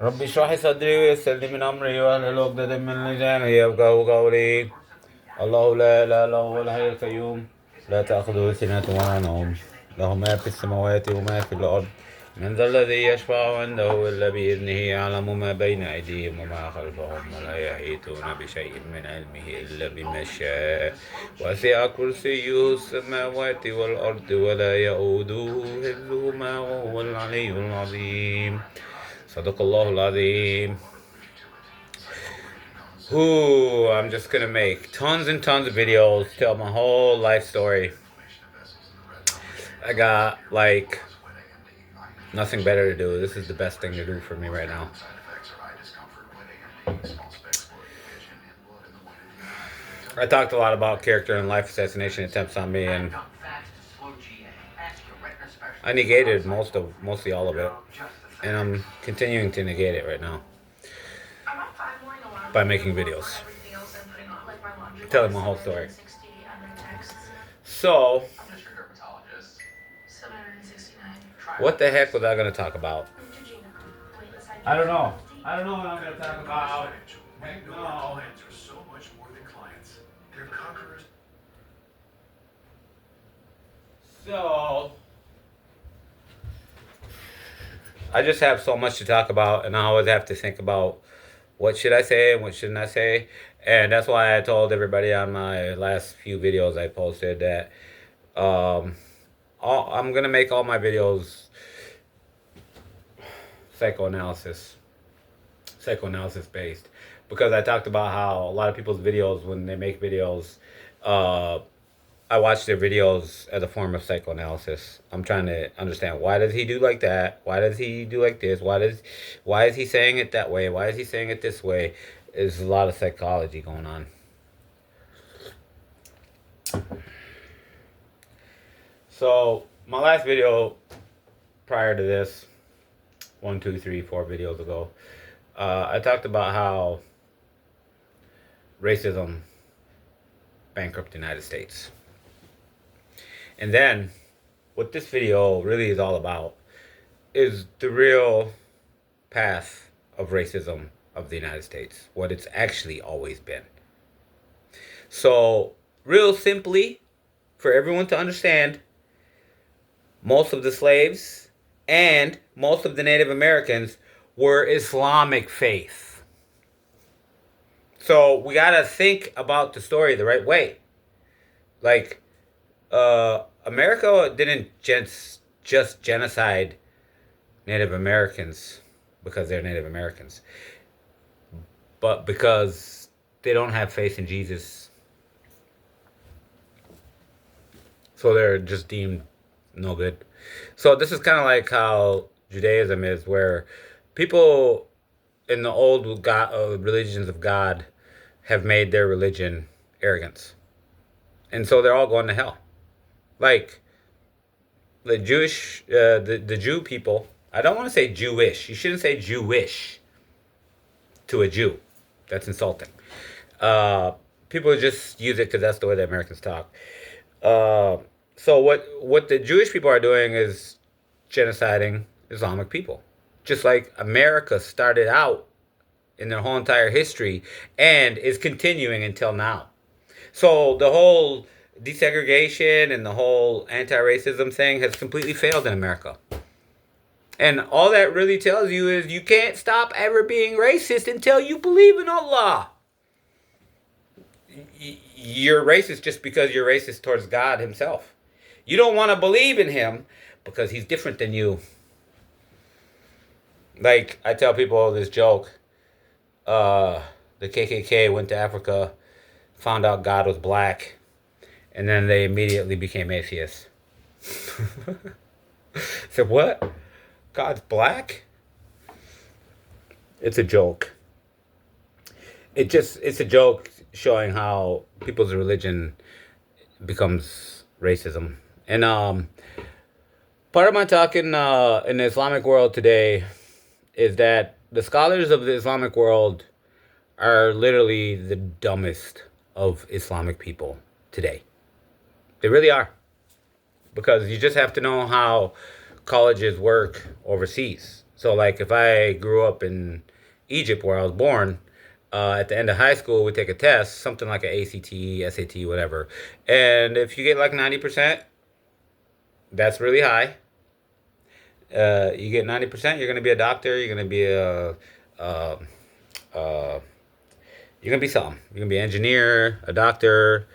رب اشرح لي صدري ويسر لي من أمري واحلل عقدة من لساني يفقهوا قولي. الله لا إله إلا هو الحي القيوم لا تأخذه سنة ولا نوم له ما في السماوات وما في الأرض من ذا الذي يشفع عنده إلا بإذنه يعلم ما بين أيديهم وما خلفهم ولا يحيطون بشيء من علمه إلا بما شاء وسع كرسيه السماوات والأرض ولا يؤوده حفظهما وهو العلي العظيم. صدق الله العظيم. Ooh, I'm just gonna make tons and tons of videos, tell my whole life story. I got like nothing better to do. This is the best thing to do for me right now. I talked a lot about character and life assassination attempts on me, and I negated mostly all of it, and I'm continuing to negate it right now by making videos, telling my whole story. So, what the heck was I going to talk about? I don't know. I don't know what I'm going to talk about. Heck no. So, I just have so much to talk about, and I always have to think about what should I say and what shouldn't I say. And that's why I told everybody on my last few videos I posted that I'm going to make all my videos psychoanalysis based, because I talked about how a lot of people's videos, when they make videos, I watch their videos as a form of psychoanalysis. I'm trying to understand, why does he do like that? Why does he do like this? Why is he saying it that way? Why is he saying it this way? There's a lot of psychology going on. So my last video prior to this, 1, 2, 3, 4 videos ago, I talked about how racism bankrupted the United States. And then what this video really is all about is the real path of racism of the United States, what it's actually always been. So, real simply, for everyone to understand, most of the slaves and most of the Native Americans were Islamic faith. So we gotta think about the story the right way. Like, America didn't just genocide Native Americans because they're Native Americans, but because they don't have faith in Jesus. So they're just deemed no good. So this is kind of like how Judaism is, where people in the old religions of God have made their religion arrogance. And so they're all going to hell. Like the the Jew people, I don't want to say Jewish. You shouldn't say Jewish to a Jew. That's insulting. Uh, People just use it because that's the way the Americans talk. So what the Jewish people are doing is genociding Islamic people, just like America started out in their whole entire history and is continuing until now. So the whole desegregation and the whole anti-racism thing has completely failed in America. And all that really tells you is you can't stop ever being racist until you believe in Allah. You're racist just because you're racist towards God himself. You don't want to believe in him because he's different than you. Like, I tell people this joke. The KKK went to Africa, found out God was black, and then they immediately became atheists. So what? God's black? It's a joke. It's a joke showing how people's religion becomes racism. And part of my talk in the Islamic world today is that the scholars of the Islamic world are literally the dumbest of Islamic people today. They really are. Because you just have to know how colleges work overseas. So, like, if I grew up in Egypt where I was born, at the end of high school, we take a test, something like an ACT, SAT, whatever. And if you get like 90%, that's really high. You get 90%, you're going to be a doctor, you're going to be uh, uh, you're going to be something. You're going to be an engineer, a doctor,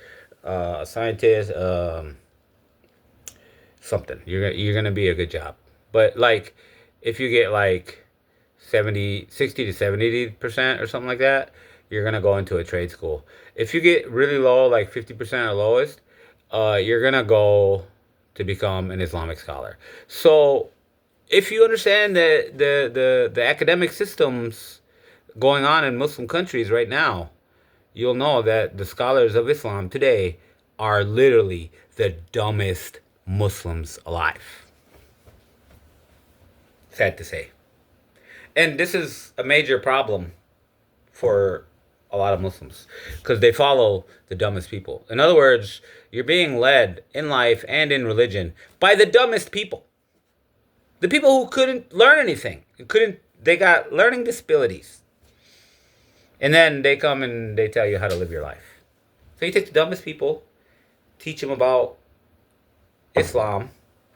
a scientist, something. You're gonna be a good job. But like, if you get like 70, 60 to 70% or something like that, you're gonna go into a trade school. If you get really low, like 50% or lowest, you're gonna go to become an Islamic scholar. So if you understand the academic systems going on in Muslim countries right now, you'll know that the scholars of Islam today are literally the dumbest Muslims alive. Sad to say. And this is a major problem for a lot of Muslims because they follow the dumbest people. In other words, you're being led in life and in religion by the dumbest people. The people who couldn't learn anything. They got learning disabilities. And then they come and they tell you how to live your life. So you take the dumbest people, teach them about Islam,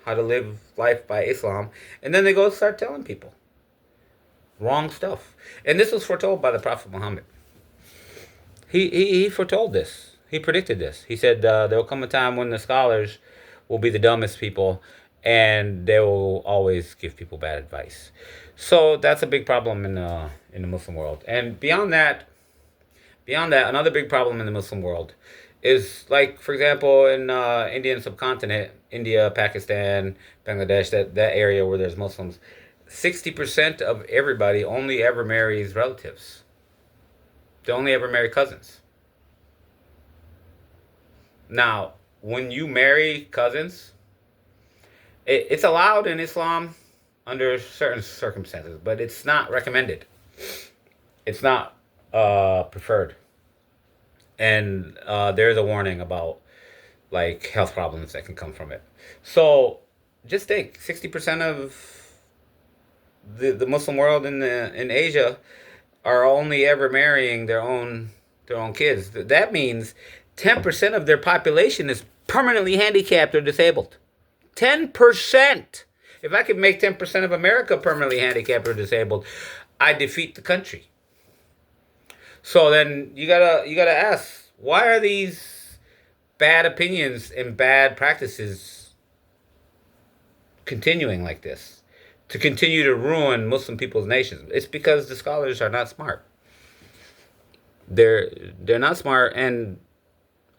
how to live life by Islam, and then they go start telling people wrong stuff. And this was foretold by the Prophet Muhammad. He foretold this. He predicted this. He said there will come a time when the scholars will be the dumbest people, and they will always give people bad advice. So that's a big problem in the Muslim world. And beyond that, another big problem in the Muslim world is like, for example, in Indian subcontinent, India, Pakistan, Bangladesh, that area where there's Muslims, 60% of everybody only ever marries relatives. They only ever marry cousins. Now, when you marry cousins, it's allowed in Islam under certain circumstances, but it's not recommended. It's not preferred. And there's a warning about like health problems that can come from it. So just think 60% of the Muslim world in Asia are only ever marrying their own kids. That means 10% of their population is permanently handicapped or disabled. 10%. If I could make 10% of America permanently handicapped or disabled, I defeat the country. So then you gotta ask, why are these bad opinions and bad practices continuing like this? To continue to ruin Muslim people's nations. It's because the scholars are not smart. They're not smart, and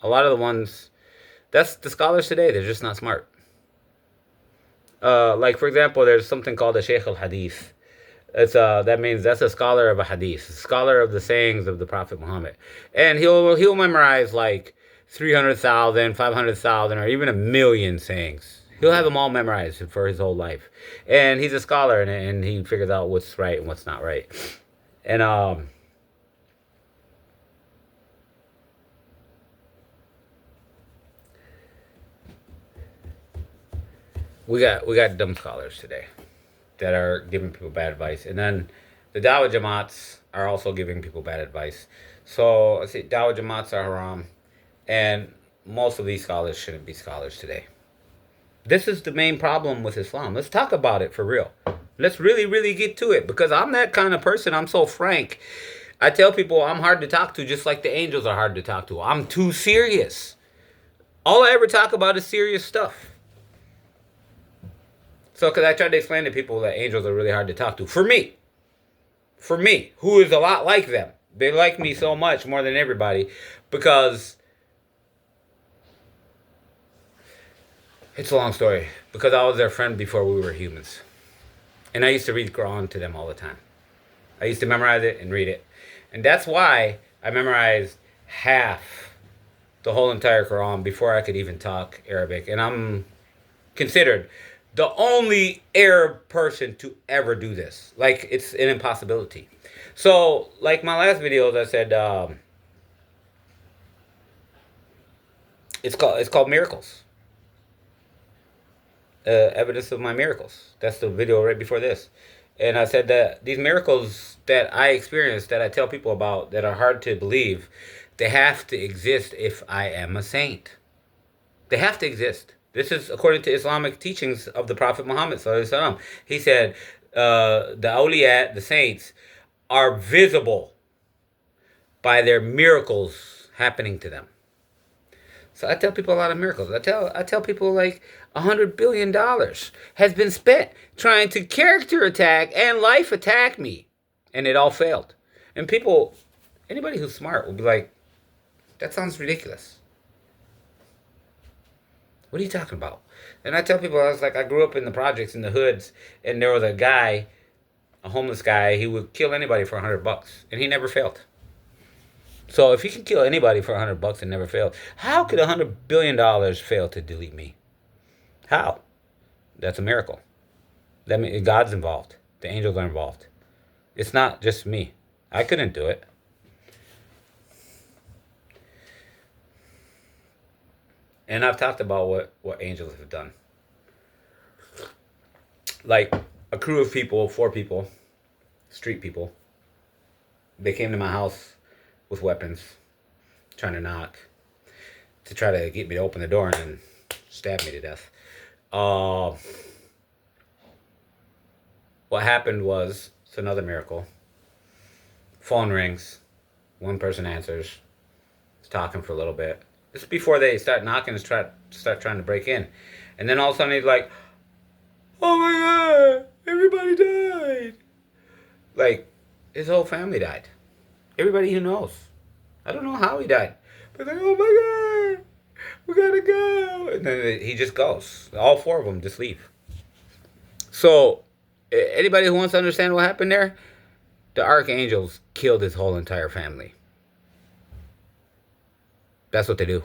a lot of the ones that's the scholars today. They're just not smart. Like for example, there's something called a Sheikh al Hadith. It's that means that's a scholar of a hadith, a scholar of the sayings of the Prophet Muhammad, and he'll memorize like 300,000, 500,000, or even a million sayings. He'll have them all memorized for his whole life, and he's a scholar, and he figures out what's right and what's not right. And we got dumb scholars today that are giving people bad advice, and then the Dawah Jamaats are also giving people bad advice. So let's see, Dawah Jamaats are haram, and most of these scholars shouldn't be scholars today. This is the main problem with Islam. Let's talk about it for real. Let's really, really get to it because I'm that kind of person. I'm so frank. I tell people I'm hard to talk to just like the angels are hard to talk to. I'm too serious. All I ever talk about is serious stuff. So, because I tried to explain to people that angels are really hard to talk to. For me, who is a lot like them. They like me so much more than everybody because it's a long story. Because I was their friend before we were humans. And I used to read Quran to them all the time. I used to memorize it and read it. And that's why I memorized half the whole entire Quran before I could even talk Arabic. And I'm considered the only Arab person to ever do this. Like, it's an impossibility. So, like my last videos, I said it's called miracles. Evidence of my miracles. That's the video right before this. And I said that these miracles that I experienced, that I tell people about, that are hard to believe, they have to exist if I am a saint. They have to exist. This is according to Islamic teachings of the Prophet Muhammad sallallahu alaihi wasallam. He said the awliya, the saints, are visible by their miracles happening to them. So I tell people a lot of miracles. I tell people like $100 billion has been spent trying to character attack and life attack me, and it all failed. And people, anybody who's smart will be like, "That sounds ridiculous. What are you talking about?" And I tell people, I was like, I grew up in the projects in the hoods, and there was a guy, a homeless guy. He would kill anybody for $100, and he never failed. So if he can kill anybody for $100 and never fail, how could $100 billion fail to delete me? How? That's a miracle. That means God's involved. The angels are involved. It's not just me. I couldn't do it. And I've talked about what angels have done. Like a crew of people, 4 people, street people. They came to my house with weapons, trying to knock, to try to get me to open the door and then stab me to death. Uh, what happened was, it's another miracle. Phone rings. One person answers. Is talking for a little bit. This is before they start knocking and start trying to break in. And then all of a sudden he's like, "Oh my God, everybody died." Like, his whole family died. Everybody who knows. I don't know how he died. But like, "Oh my God, we gotta go." And then he just goes. All 4 of them just leave. So, anybody who wants to understand what happened there, the archangels killed his whole entire family. That's what they do.